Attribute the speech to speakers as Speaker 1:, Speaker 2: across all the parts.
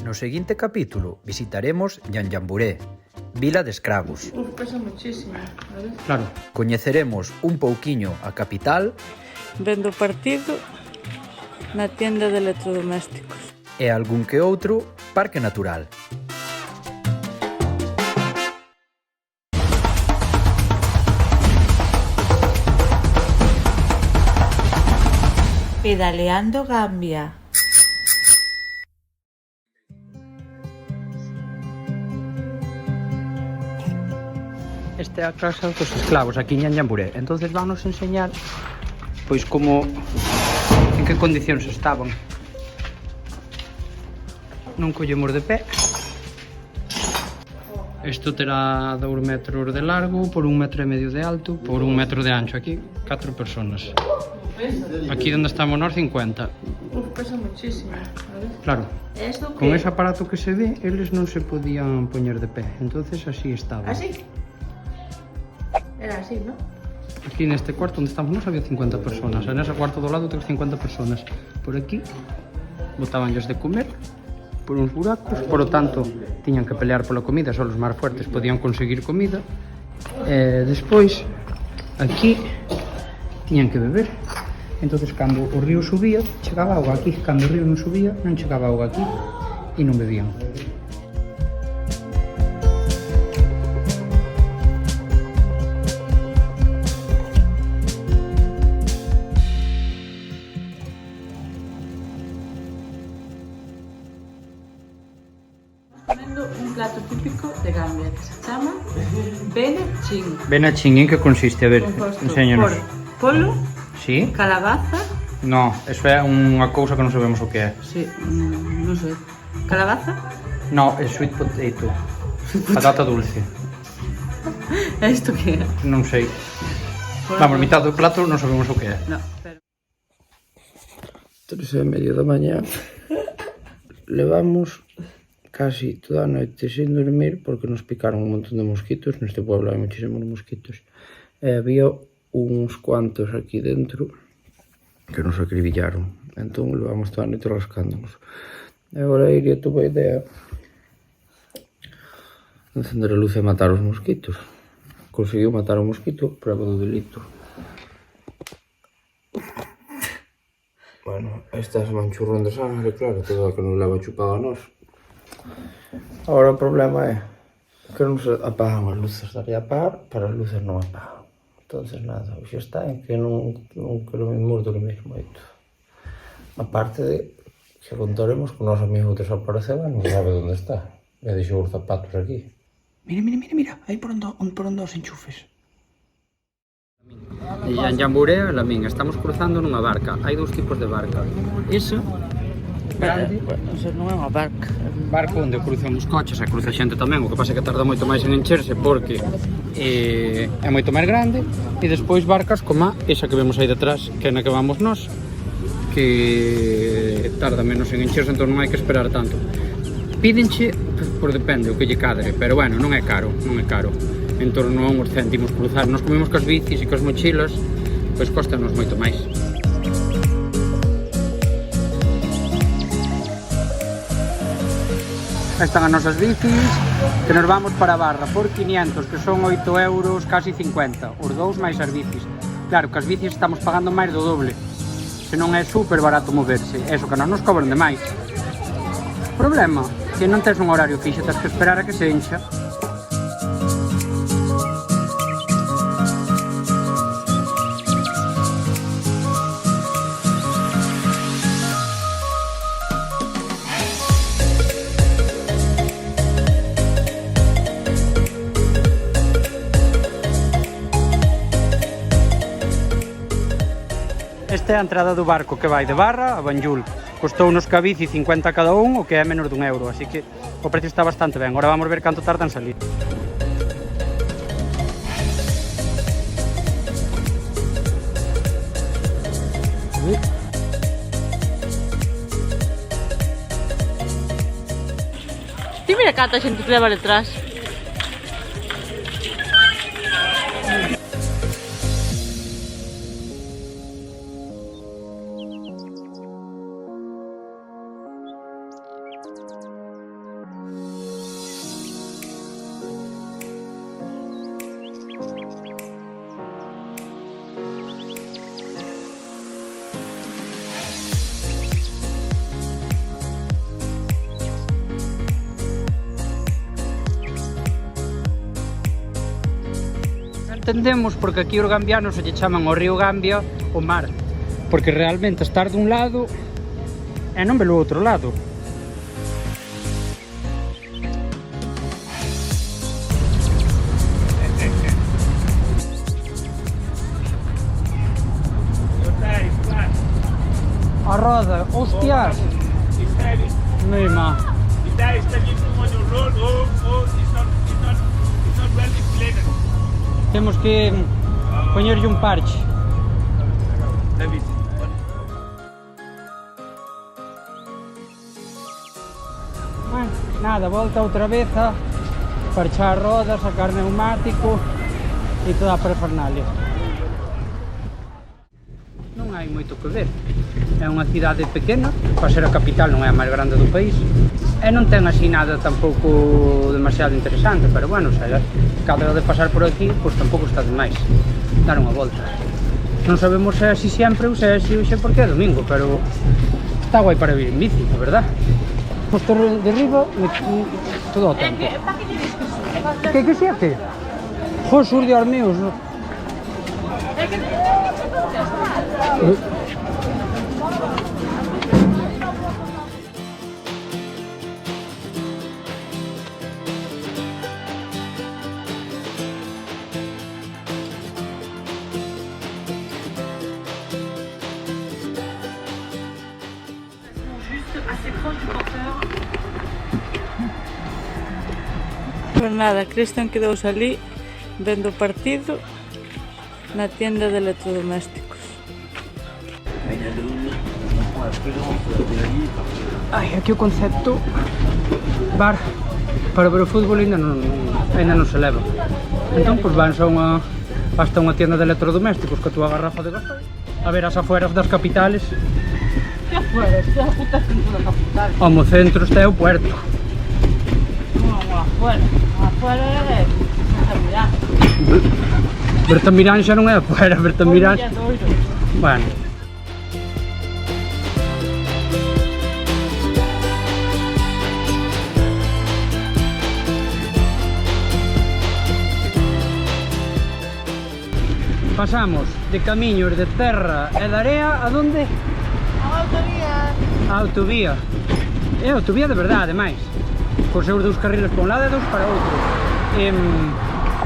Speaker 1: No seguinte capítulo visitaremos Ñanllamburé, vila de escravos.
Speaker 2: Pesa muchísimo, ¿vale?
Speaker 1: Claro. Coñeceremos un pouquiño a capital
Speaker 2: Vendo o partido na tienda de electrodomésticos.
Speaker 1: e algún que outro parque natural.
Speaker 3: Pedaleando Gambia.
Speaker 1: Esta é a casa dos esclavos aquí en Ñanllamburé. Entonces vámonos enseñar pois como en que condicións estaban. Non collemos de pé. Isto terá 2 metros de largo, por 1,5 metros de alto, por 1 metro de ancho. Aquí 4 personas. Aquí donde estamos nós 50.
Speaker 2: Pesa muchísimo, ¿vale?
Speaker 1: Claro.
Speaker 2: ¿Esto qué?
Speaker 1: Con ese aparato que se ve, eles non se podían poñer de pé. Entonces así estaban.
Speaker 2: ¿Así? Era así, ¿no?
Speaker 1: Aquí neste cuarto onde estamos nós había 50 personas. En ese cuarto do lado outras 50 personas. Por aquí botabanlles de comer por uns buracos, por lo tanto tiñan que pelear pola comida, só os máis fuertes podían conseguir comida. Despois aquí tiñan que beber. Entonces cando o río subía, chegaba auga aquí. Cando o río non subía, non chegaba auga aquí e non bebían.
Speaker 2: Comiendo un plato típico de Gambia que se llama benachin.
Speaker 1: Benachin, en que consiste? A ver,
Speaker 2: Composto
Speaker 1: enséñanos.
Speaker 2: por polo,
Speaker 1: Sí?
Speaker 2: calabaza.
Speaker 1: No, eso é unha cousa que non sabemos o que é.
Speaker 2: Sí, no sé. Calabaza.
Speaker 1: No, é sweet potato. Patata dulce.
Speaker 2: ¿Esto qué es?
Speaker 1: Non sei. Vamos, mitad do plato non sabemos o que é.
Speaker 2: No, pero...
Speaker 4: 3:30 da mañá. Levamos casi toda a noite sin dormir porque nos picaron un montón de mosquitos. Neste pueblo hai muchísimos mosquitos. Había uns cuantos aquí dentro que nos acribillaron. Entón levamos toda a noite rascándonos. E agora Iria tuvo a idea de encender a luz e matar os mosquitos. Conseguiu matar o mosquito, prueba do delito. Bueno, esta é manchurrón de sangre, claro, todo o que nos leva chupado a nós. Agora o problema é que non se apagan as luces, daría a apagar, pero as luces non apagan. Entonces nada, hoxe está en que non queremos dormir moito. A parte de que contaremos que o noso amigo desapareceba, non sabe onde está. Me deixou os zapatos aquí.
Speaker 1: Mira, aí por onde os enchufes. E Ñanllamburé a Lamín, estamos cruzando nunha barca. Hai dous tipos de barca. Esa, grande,
Speaker 2: Eso non é unha barca.
Speaker 1: barco onde cruzan os coches e cruza xente tamén. O que pasa é que tarda moito máis en encherse porque é moito máis grande. E despois barcas como esa que vemos aí detrás, que é na que vamos nós, que tarda menos en encherse, entón non hai que esperar tanto. Pídenche, por depende, o que lle cadre, pero bueno, non é caro. En torno a uns céntimos cruzar. Nos comemos cas bicis e cas mochilas, pois costanos moito máis. Están as nosas bicis, que nos vamos para a Barra por 500, que son 8 euros, casi 50, os dous máis as bicis. Claro, que as bicis estamos pagando máis do doble, se non é super barato moverse, eso que nos cobran de máis. Problema, que non tens un horario fixo, tens que esperar a que se encha. Esta é a entrada do barco que vai de Barra a Banjul. Costou unos ca bici 50 cada un, o que é menos dun euro, así que o precio está bastante ben. Agora vamos ver canto tardan en salir.
Speaker 2: Ti mira canta xente que leva detrás.
Speaker 1: entendemos porque aquí os gambianos se lle chaman ao río Gambia o mar, porque realmente estar dun lado e non velo outro lado. A roda, hostias! Mima. Temos que poñerlle un parche. Bueno, nada, volta outra vez a parchar rodas, sacar neumático e toda a parafernalia. Non hai moito que ver. É unha cidade pequena, para ser a capital non é a máis grande do país, e non ten así nada tampouco demasiado interesante, pero bueno, se cada hora de pasar por aquí, pois tampouco está demais dar unha volta. Non sabemos se é así sempre ou se é así hoxe porque é domingo, pero está guai para vir en bici, a verdad. Os torres de riba, todo o tempo. Que siete? Josur, Dios míos.
Speaker 2: Pues nada, Cristian quedouse ali vendo o partido na tienda de electrodomésticos.
Speaker 1: Ai, aquí o concepto bar para ver o fútbol ainda non se leva. Entón, pois van hasta unha tienda de electrodomésticos coa túa garrafa de gasoil a ver as afueras das capitales.
Speaker 2: Que afuera? Está o centro da capital.
Speaker 1: Como centro está o puerto.
Speaker 2: Afuera é Bertamirán.
Speaker 1: Bertamirán xa non é afuera, Bertamirán... Bueno. Pasamos de camiños de terra e de area a donde?
Speaker 3: A autovía.
Speaker 1: A autovía. É a autovía de verdade, ademais. Con seus 2 carriles para un lado e 2 para outro.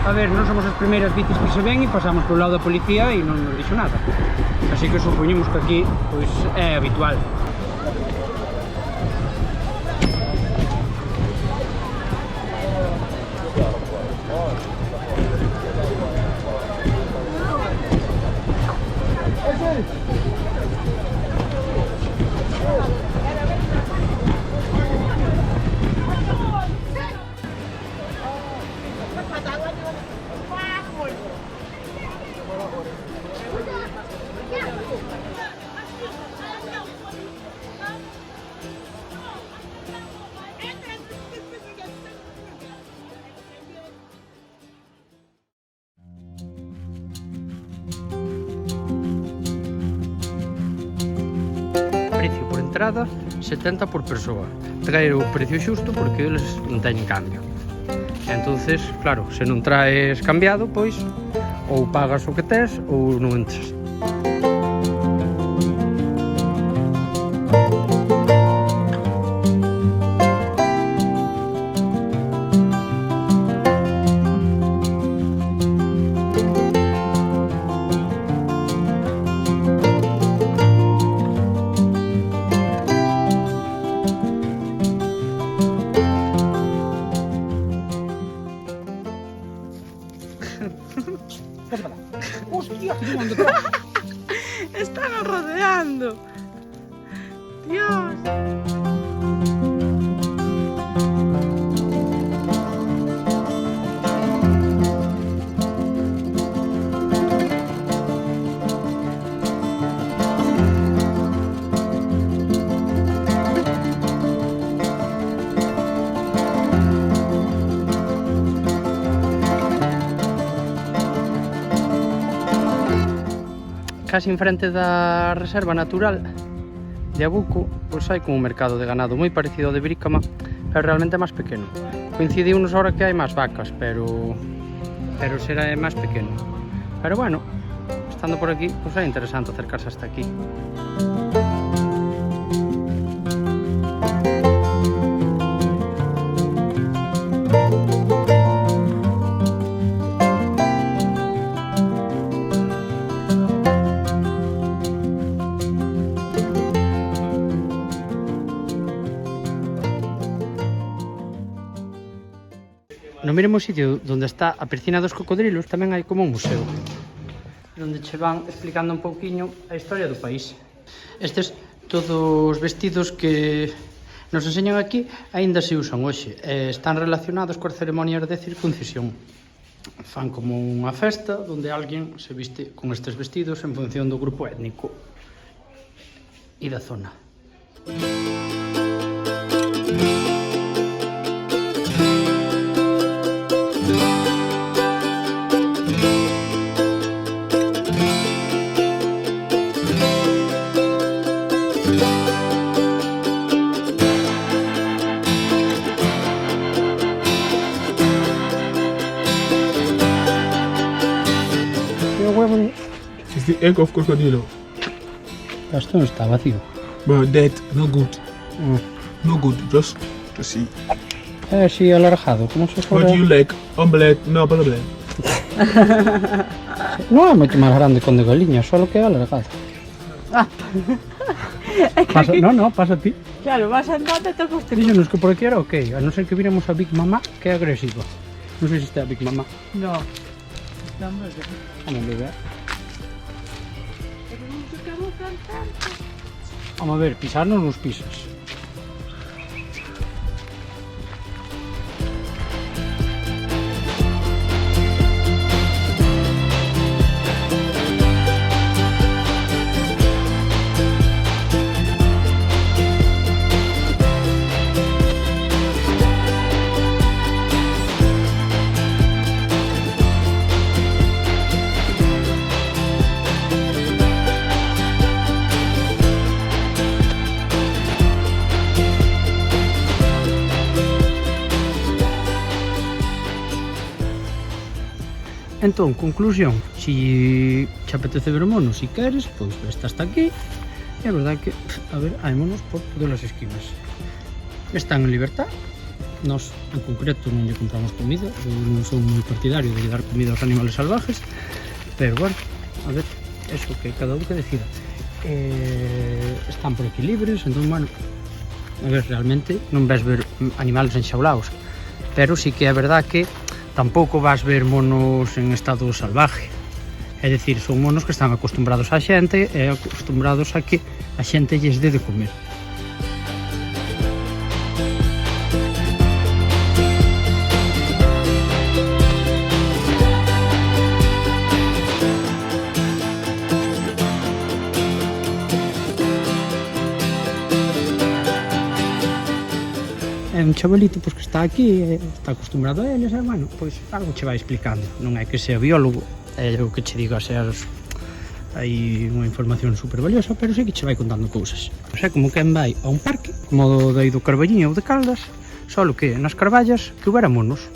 Speaker 1: A ver, non somos as primeiras bicis que se ven e pasamos polo lado da policía e non nos dixo nada. Así que supoñemos que aquí pois, é habitual. Precio por entrada 70 por persoa. Traer o precio xusto porque eles non teñen cambio. Entonces, claro, se non traes cambiado, pois ou pagas o que tes ou non entres. ¡Hostia!
Speaker 2: Están rodeando. Dios.
Speaker 1: Casi enfrente da reserva natural de Abuco, pois hai como un mercado de ganado moi parecido ao de Brícama, pero realmente é máis pequeno. Coincidiunos ahora que hai máis vacas, pero pero será máis pequeno. Pero bueno, estando por aquí, pois é interesante acercarse hasta aquí. No mesmo sitio onde está a piscina dos cocodrilos tamén hai como un museo onde che van explicando un pouquiño a historia do país. Estes todos os vestidos que nos enseñan aquí aínda se usan hoxe e están relacionados coas ceremonias de circuncisión. Fan como unha festa onde alguén se viste con estes vestidos en función do grupo étnico e da zona.
Speaker 5: It's the egg of crocodile.
Speaker 1: Isto non está vacío.
Speaker 5: But that, no good. No good, just to see.
Speaker 1: É así alargado, como se
Speaker 5: What
Speaker 1: fora...
Speaker 5: do you like? Omelette? No, but omelette.
Speaker 1: Non é moito máis grande con de galiña, só que é alargado. Pasa, no, pasa ti.
Speaker 2: Claro, vas andando e te acostumbrado.
Speaker 1: Díxonos que por aquí era ok, a non ser que viremos a Big Mama, que é agresiva. Non sei se está a Big Mama.
Speaker 2: No. Vamos a ver.
Speaker 1: Vamos a ver.
Speaker 2: Pero non se cabocan tanto.
Speaker 1: Vamos a ver, pisarnos nos pisas. Entón, conclusión, si te apetece ver monos, si queres, pois esta hasta aquí. E a verdade que, a ver, hai monos por todas as esquinas. Están en libertad. Nos, en concreto, non lle compramos comida. Eu non sou moi partidario de dar comida aos animales salvajes. Pero, bueno, a ver, eso que cada un que decida. Están por aquí libres, entón, bueno, a ver, realmente non ves ver animales enxaulados. Pero sí que é verdade que tampouco vas ver monos en estado salvaje. É dicir, son monos que están acostumbrados á xente e acostumbrados a que a xente lles dé de comer. É un chavalito pois, que está aquí, está acostumbrado a eles, e, bueno, pois algo che vai explicando. Non é que sea biólogo, é o que che diga seas hai unha información super valiosa, pero sí que che vai contando cousas. Pois é como quen vai a un parque, como o de aí do Carballiño ou de Caldas, só que nas Carballas que houbera monos.